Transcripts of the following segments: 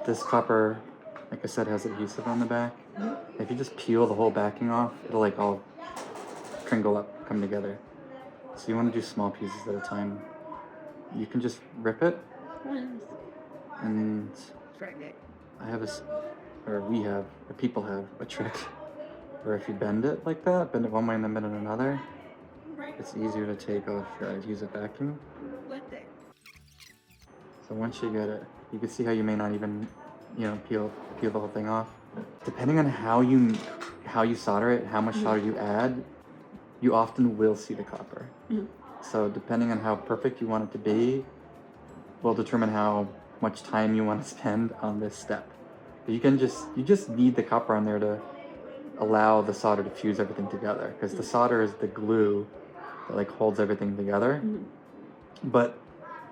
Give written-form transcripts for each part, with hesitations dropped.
this copper, like I said, has adhesive on the back. If you just peel the whole backing off, it'll like all crinkle up, come together. So you want to do small pieces at a time. You can just rip it, and I have people have a trick where if you bend it like that, bend it one way and then bend it another, it's easier to take off your adhesive backing. So once you get it, you can see how you may not even, peel the whole thing off. Depending on how you solder it, how much solder you add, you often will see the copper. So depending on how perfect you want it to be, will determine how much time you want to spend on this step. You just need the copper on there to allow the solder to fuse everything together, because the solder is the glue that like holds everything together. But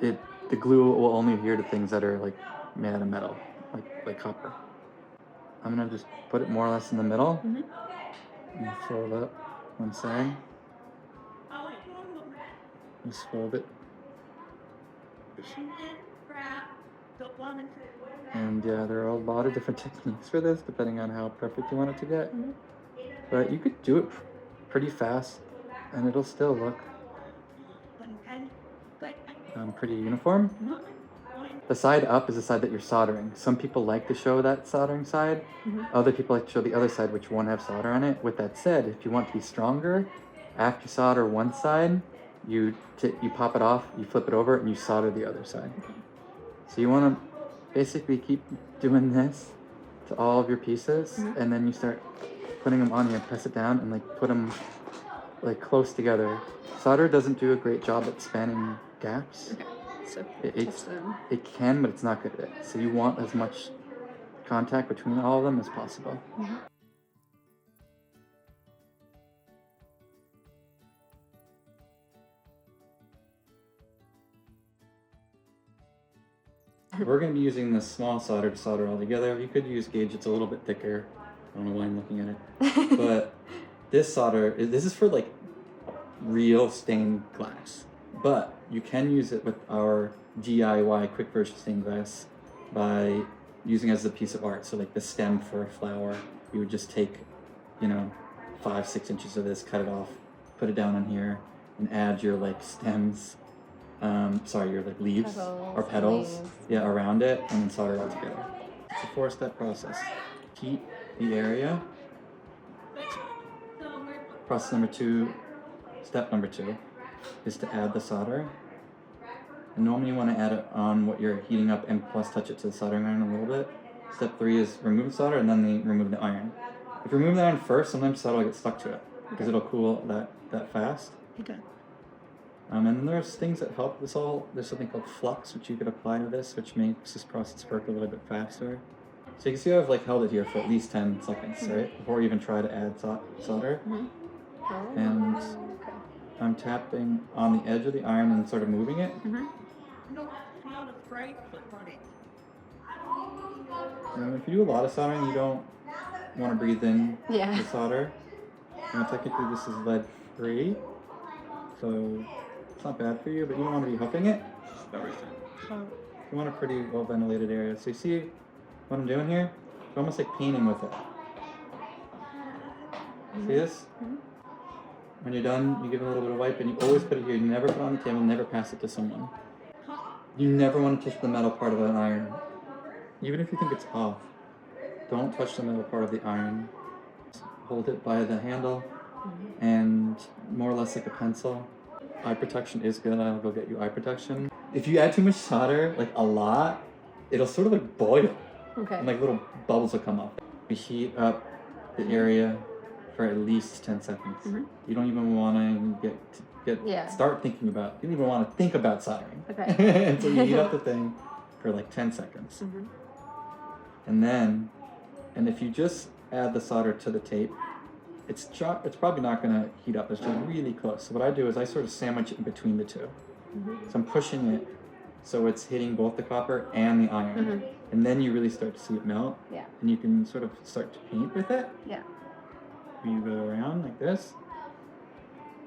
the glue will only adhere to things that are like made out of metal, like copper. I'm gonna just put it more or less in the middle and fold up one side. Just fold it. And yeah, there are a lot of different techniques for this, depending on how perfect you want it to get. But you could do it pretty fast, and it'll still look pretty uniform. The side up is the side that you're soldering. Some people like to show that soldering side. Other people like to show the other side, which won't have solder on it. With that said, if you want to be stronger, after you solder one side, you pop it off, you flip it over, and you solder the other side. So you want to basically keep doing this to all of your pieces, and then you start putting them on here, press it down, and like put them like close together. Solder doesn't do a great job at spanning gaps. So it can, but it's not good at it. So you want as much contact between all of them as possible. We're going to be using this small solder to solder all together. You could use gauge, it's a little bit thicker. I don't know why I'm looking at it. But this solder, this is for like real stained glass. But you can use it with our DIY quick version stained glass by using it as a piece of art. So like the stem for a flower, you would just take, 5-6 inches of this, cut it off, put it down on here, and add your like stems. Your like leaves or petals, around it, and then solder it all together. It's a 4-step process. Heat the area. Step number 2 is to add the solder. And normally you want to add it on what you're heating up and plus touch it to the soldering iron a little bit. Step 3 is remove the solder and then remove the iron. If you remove the iron first, sometimes solder will get stuck to it because it'll cool that fast. Okay. And then there's things that help this all. There's something called flux, which you could apply to this, which makes this process work a little bit faster. So you can see I've like held it here for at least 10 seconds, right? Before you even try to add solder. And I'm tapping on the edge of the iron and sort of moving it. Now, if you do a lot of soldering, you don't want to breathe in the solder. Now, technically this is lead free, so it's not bad for you, but you don't want to be huffing it. You want a pretty well ventilated area. So you see what I'm doing here? It's almost like painting with it. See this? When you're done, you give it a little bit of wipe, and you always put it here. You never put it on the table, never pass it to someone. You never want to touch the metal part of an iron. Even if you think it's off, don't touch the metal part of the iron. Hold it by the handle, and more or less like a pencil. Eye protection is good. I'll go get you eye protection. If you add too much solder, like a lot, it'll sort of like boil. And like little bubbles will come up. We heat up the area for at least 10 seconds. You don't even want to start thinking about, you don't even want to think about soldering. Until you heat up the thing for like 10 seconds. And if you just add the solder to the tape, it's probably not going to heat up. It's just really close. So what I do is I sort of sandwich it in between the two. So I'm pushing it so it's hitting both the copper and the iron. And then you really start to see it melt. And you can sort of start to paint with it. You go around like this.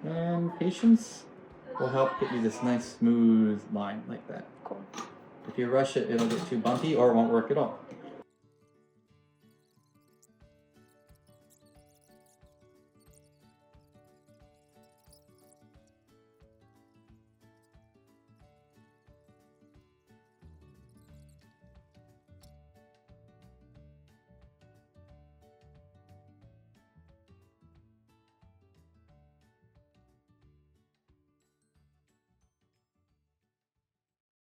And patience will help get you this nice smooth line like that. If you rush it, it'll get too bumpy or it won't work at all.